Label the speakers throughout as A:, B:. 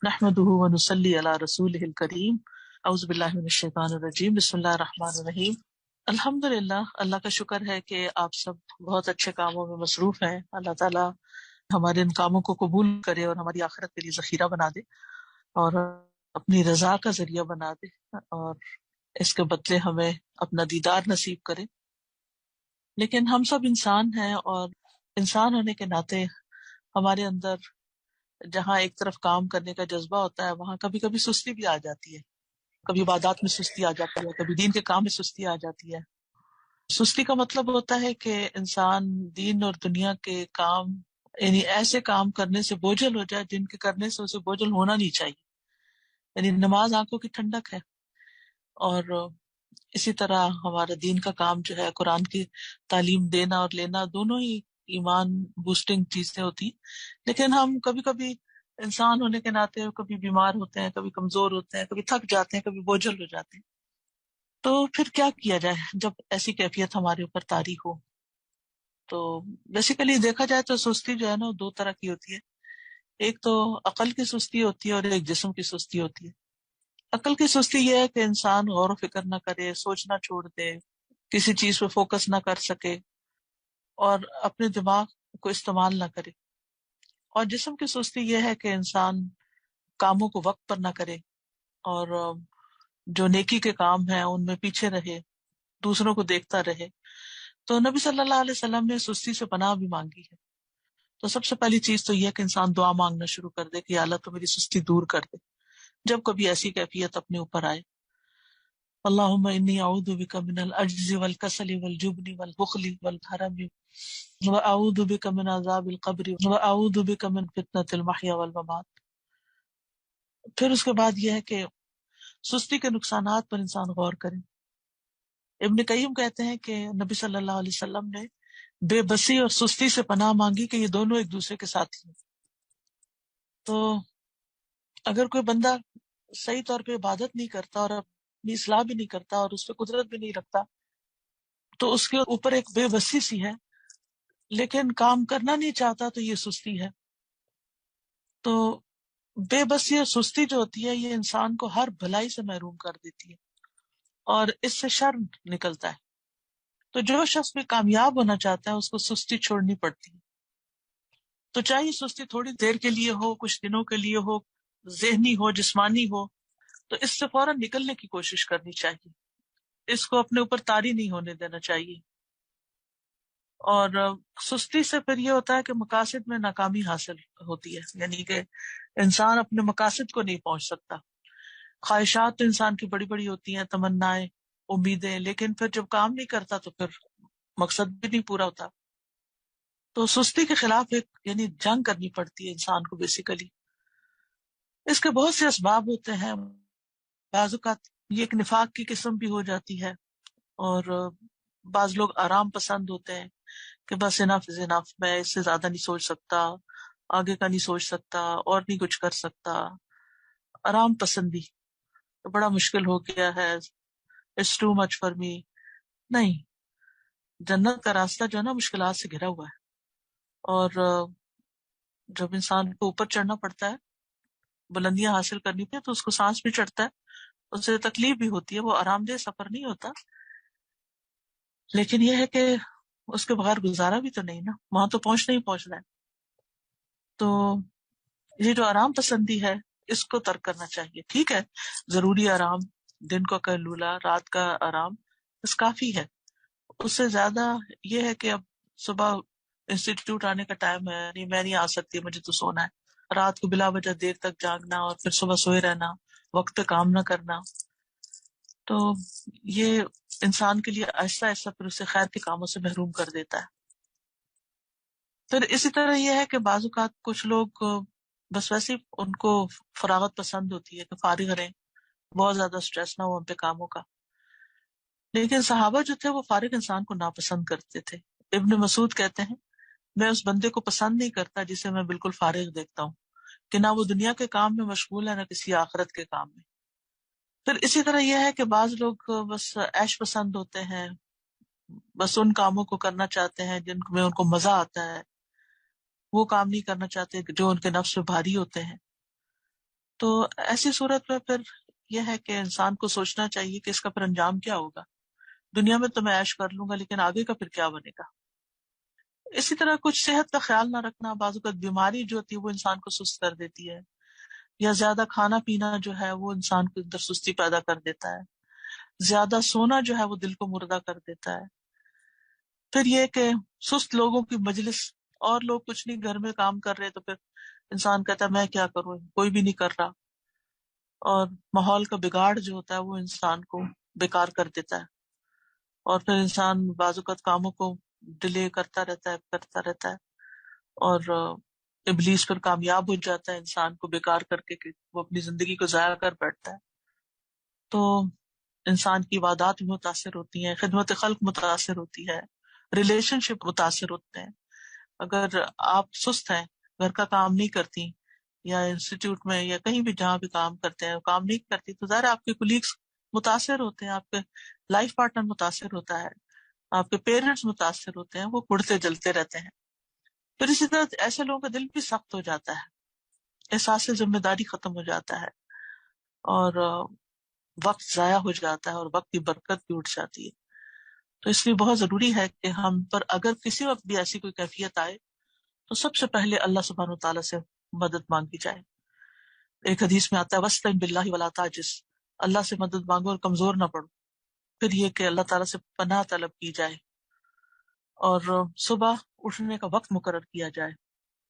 A: نحمده ونصلي على رسوله الکریم اعوذ باللہ من الشیطان الرجیم بسم اللہ الرحمن الرحیم الحمدللہ، اللہ کا شکر ہے کہ آپ سب بہت اچھے کاموں میں مصروف ہیں۔ اللہ تعالیٰ ہمارے ان کاموں کو قبول کرے اور ہماری آخرت کے لیے ذخیرہ بنا دے اور اپنی رضا کا ذریعہ بنا دے، اور اس کے بدلے ہمیں اپنا دیدار نصیب کرے۔ لیکن ہم سب انسان ہیں، اور انسان ہونے کے ناطے ہمارے اندر جہاں ایک طرف کام کرنے کا جذبہ ہوتا ہے، وہاں کبھی کبھی سستی بھی آ جاتی ہے۔ کبھی عبادات میں سستی آ جاتی ہے، کبھی دین کے کام میں سستی آ جاتی ہے۔ سستی کا مطلب ہوتا ہے کہ انسان دین اور دنیا کے کام، یعنی ایسے کام کرنے سے بوجھل ہو جائے جن کے کرنے سے اسے بوجھل ہونا نہیں چاہیے۔ یعنی نماز آنکھوں کی ٹھنڈک ہے، اور اسی طرح ہمارا دین کا کام جو ہے، قرآن کی تعلیم دینا اور لینا، دونوں ہی ایمان بوسٹنگ چیزیں ہوتی ہیں۔ لیکن ہم کبھی کبھی انسان ہونے کے ناطے کبھی بیمار ہوتے ہیں، کبھی کمزور ہوتے ہیں، کبھی تھک جاتے ہیں، کبھی بوجھل ہو جاتے ہیں۔ تو پھر کیا کیا جائے جب ایسی کیفیت ہمارے اوپر طاری ہو؟ تو بیسیکلی دیکھا جائے تو سستی جو ہے نا، دو طرح کی ہوتی ہے۔ ایک تو عقل کی سستی ہوتی ہے، اور ایک جسم کی سستی ہوتی ہے۔ عقل کی سستی یہ ہے کہ انسان غور و فکر نہ کرے، سوچنا چھوڑ دے، کسی چیز پہ فوکس نہ کر سکے، اور اپنے دماغ کو استعمال نہ کرے۔ اور جسم کی سستی یہ ہے کہ انسان کاموں کو وقت پر نہ کرے، اور جو نیکی کے کام ہیں ان میں پیچھے رہے، دوسروں کو دیکھتا رہے۔ تو نبی صلی اللہ علیہ وسلم نے سستی سے پناہ بھی مانگی ہے۔ تو سب سے پہلی چیز تو یہ ہے کہ انسان دعا مانگنا شروع کر دے کہ یا اللہ تو میری سستی دور کر دے، جب کبھی ایسی کیفیت اپنے اوپر آئے۔ اللہم انی اعوذ بک من العجز والکسل والجبن والبخل والحرم واعوذ بک من عذاب القبر واعوذ بک من فتنة المحیا والممات۔ پھر اس کے بعد یہ ہے کہ سستی کے نقصانات پر انسان غور کرے۔ ابن قیم کہتے ہیں کہ نبی صلی اللہ علیہ وسلم نے بے بسی اور سستی سے پناہ مانگی کہ یہ دونوں ایک دوسرے کے ساتھی ہیں۔ تو اگر کوئی بندہ صحیح طور پہ عبادت نہیں کرتا اور اپنی اصلاح بھی نہیں کرتا اور اس پہ قدرت بھی نہیں رکھتا، تو اس کے اوپر ایک بے بسی سی ہے، لیکن کام کرنا نہیں چاہتا، تو یہ سستی ہے۔ تو بے بسی اور سستی جو ہوتی ہے، یہ انسان کو ہر بھلائی سے محروم کر دیتی ہے، اور اس سے شر نکلتا ہے۔ تو جو شخص بھی کامیاب ہونا چاہتا ہے، اس کو سستی چھوڑنی پڑتی ہے۔ تو چاہے سستی تھوڑی دیر کے لیے ہو، کچھ دنوں کے لیے ہو، ذہنی ہو، جسمانی ہو، تو اس سے فوراً نکلنے کی کوشش کرنی چاہیے۔ اس کو اپنے اوپر طاری نہیں ہونے دینا چاہیے۔ اور سستی سے پھر یہ ہوتا ہے کہ مقاصد میں ناکامی حاصل ہوتی ہے، یعنی کہ انسان اپنے مقاصد کو نہیں پہنچ سکتا۔ خواہشات تو انسان کی بڑی بڑی ہوتی ہیں، تمنائیں، امیدیں، لیکن پھر جب کام نہیں کرتا تو پھر مقصد بھی نہیں پورا ہوتا۔ تو سستی کے خلاف ایک یعنی جنگ کرنی پڑتی ہے انسان کو بیسیکلی۔ اس کے بہت سے اسباب ہوتے ہیں۔ بعض اوقات یہ ایک نفاق کی قسم بھی ہو جاتی ہے، اور بعض لوگ آرام پسند ہوتے ہیں کہ بس انف از انف، میں اس سے زیادہ نہیں سوچ سکتا، آگے کا نہیں سوچ سکتا، اور نہیں کچھ کر سکتا۔ آرام پسندی بڑا مشکل ہو گیا ہے، it's too much for me. نہیں، جنت کا راستہ جو ہے نا مشکلات سے گھرا ہوا ہے، اور جب انسان کو اوپر چڑھنا پڑتا ہے، بلندیاں حاصل کرنی پہ، تو اس کو سانس بھی چڑھتا ہے، اس سے تکلیف بھی ہوتی ہے، وہ آرام دہ سفر نہیں ہوتا۔ لیکن یہ ہے کہ اس کے بغیر گزارا بھی تو نہیں نا، وہاں تو پہنچنا ہے۔ تو یہ جو آرام پسندی ہے، اس کو ترک کرنا چاہیے۔ ٹھیک ہے، ضروری آرام، دن کا قیلولہ، رات کا آرام، بس کافی ہے۔ اس سے زیادہ یہ ہے کہ اب صبح انسٹیٹیوٹ آنے کا ٹائم ہے، نہیں میں نہیں آ سکتی، مجھے تو سونا ہے، رات کو بلا وجہ دیر تک جاگنا، اور پھر صبح سوئے رہنا، وقت پہ کام نہ کرنا، تو یہ انسان کے لیے آہستہ آہستہ پھر اسے خیر کے کاموں سے محروم کر دیتا ہے۔ پھر اسی طرح یہ ہے کہ بعض اوقات کچھ لوگ بس ویسے ہی ان کو فراغت پسند ہوتی ہے کہ فارغ رہیں، بہت زیادہ سٹریس نہ ہو ان پہ کاموں کا۔ لیکن صحابہ جو تھے وہ فارغ انسان کو ناپسند کرتے تھے۔ ابن مسعود کہتے ہیں، میں اس بندے کو پسند نہیں کرتا جسے میں بالکل فارغ دیکھتا ہوں، کہ نہ وہ دنیا کے کام میں مشغول ہے، نہ کسی آخرت کے کام میں۔ پھر اسی طرح یہ ہے کہ بعض لوگ بس عیش پسند ہوتے ہیں، بس ان کاموں کو کرنا چاہتے ہیں جن میں ان کو مزہ آتا ہے، وہ کام نہیں کرنا چاہتے جو ان کے نفس پہ بھاری ہوتے ہیں۔ تو ایسی صورت میں پھر یہ ہے کہ انسان کو سوچنا چاہیے کہ اس کا پھر انجام کیا ہوگا. دنیا میں تو میں عیش کر لوں گا لیکن آگے کا پھر کیا بنے گا. اسی طرح کچھ صحت کا خیال نہ رکھنا، بعض اوقات بیماری جو ہوتی ہے وہ انسان کو سست کر دیتی ہے، یا زیادہ کھانا پینا جو ہے وہ انسان کے اندر سستی پیدا کر دیتا ہے، زیادہ سونا جو ہے وہ دل کو مردہ کر دیتا ہے. پھر یہ کہ سست لوگوں کی مجلس، اور لوگ کچھ نہیں گھر میں کام کر رہے تو پھر انسان کہتا ہے میں کیا کروں، کوئی بھی نہیں کر رہا، اور ماحول کا بگاڑ جو ہوتا ہے وہ انسان کو بیکار کر دیتا ہے، اور پھر انسان بعض اوقات کاموں کو ڈیلے کرتا رہتا ہے اور ابلیس پر کامیاب ہو جاتا ہے انسان کو بیکار کر کے کہ وہ اپنی زندگی کو ضائع کر بیٹھتا ہے. تو انسان کی عبادات بھی متاثر ہوتی ہیں، خدمت خلق متاثر ہوتی ہے، ریلیشن شپ متاثر ہوتے ہیں. اگر آپ سست ہیں، گھر کا کام نہیں کرتی، یا انسٹیٹیوٹ میں یا کہیں بھی جہاں بھی کام کرتے ہیں کام نہیں کرتی، تو ظاہر آپ کے کولیگس متاثر ہوتے ہیں، آپ کے لائف پارٹنر متاثر ہوتا ہے، آپ کے پیرنٹس متاثر ہوتے ہیں، وہ اڑتے جلتے رہتے ہیں. پھر اسی طرح ایسے لوگوں کا دل بھی سخت ہو جاتا ہے، احساس ذمہ داری ختم ہو جاتا ہے، اور وقت ضائع ہو جاتا ہے، اور وقت کی برکت بھی اٹھ جاتی ہے. تو اس لیے بہت ضروری ہے کہ ہم پر اگر کسی وقت بھی ایسی کوئی کیفیت آئے تو سب سے پہلے اللہ سبحانہ وتعالیٰ سے مدد مانگی جائے. ایک حدیث میں آتا ہے وَاسْتَعِن بِاللَّهِ وَلَا تَعْجِزْ، اللہ سے مدد مانگو اور کمزور نہ پڑو. پھر یہ کہ اللہ تعالیٰ سے پناہ طلب کی جائے، اور صبح اٹھنے کا وقت مقرر کیا جائے،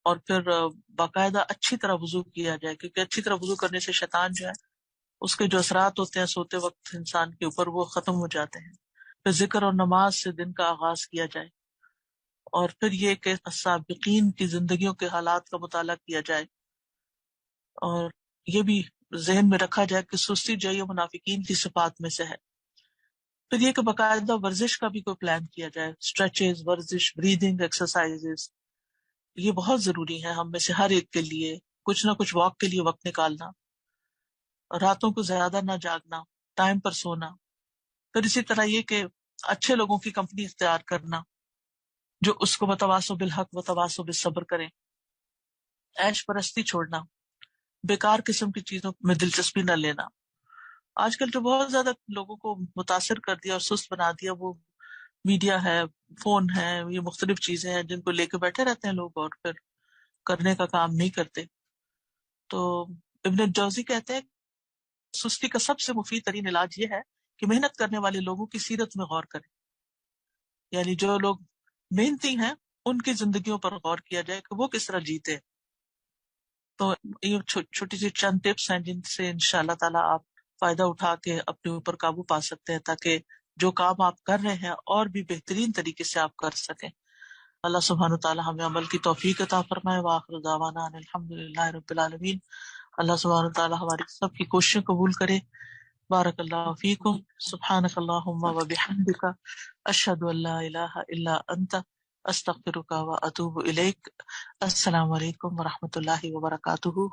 A: اور پھر باقاعدہ اچھی طرح وضو کیا جائے، کیونکہ اچھی طرح وضو کرنے سے شیطان جو ہے اس کے جو اثرات ہوتے ہیں سوتے وقت انسان کے اوپر وہ ختم ہو جاتے ہیں. پھر ذکر اور نماز سے دن کا آغاز کیا جائے، اور پھر یہ کہ سابقین کی زندگیوں کے حالات کا مطالعہ کیا جائے، اور یہ بھی ذہن میں رکھا جائے کہ سستی جو ہے منافقین کی صفات میں سے ہے. پھر یہ کہ باقاعدہ ورزش کا بھی کوئی پلان کیا جائے، اسٹریچز، ورزش، بریدنگ ایکسرسائزز، یہ بہت ضروری ہے ہم میں سے ہر ایک کے لیے. کچھ نہ کچھ واک کے لیے وقت نکالنا، راتوں کو زیادہ نہ جاگنا، ٹائم پر سونا. پھر اسی طرح یہ کہ اچھے لوگوں کی کمپنی اختیار کرنا جو اس کو وتواصوا بالحق وتواصوا بالصبر کریں. عیش پرستی چھوڑنا، بیکار قسم کی چیزوں میں دلچسپی نہ لینا. آج کل جو بہت زیادہ لوگوں کو متاثر کر دیا اور سست بنا دیا وہ میڈیا ہے، فون ہے، یہ مختلف چیزیں ہیں جن کو لے کے بیٹھے رہتے ہیں لوگ اور پھر کرنے کا کام نہیں کرتے. تو ابن الجوزی کہتے ہیں سستی کا سب سے مفید ترین علاج یہ ہے کہ محنت کرنے والے لوگوں کی سیرت میں غور کریں. یعنی جو لوگ محنتی ہیں ان کی زندگیوں پر غور کیا جائے کہ وہ کس طرح جیتے. تو یہ چھوٹی سی چند ٹپس ہیں جن سے انشاءاللہ تعالیٰ آپ فائدہ اٹھا کے اپنے اوپر قابو پا سکتے ہیں، تاکہ جو کام آپ کر رہے ہیں اور بھی بہترین طریقے سے آپ کر سکیں. اللہ سبحانہ تعالیٰ ہمیں عمل کی توفیق عطا فرمائے. وآخر دعوانا ان الحمدللہ رب العالمین. اللہ سبحانہ تعالیٰ ہماری سب کی کوششیں قبول کرے. بارک اللہ فیکم. سبحانک اللہم و بحمدک، اشہد ان لا الہ الا انت، استغفرک و اتوب الیک. السلام علیکم ورحمۃ اللہ وبرکاتہ.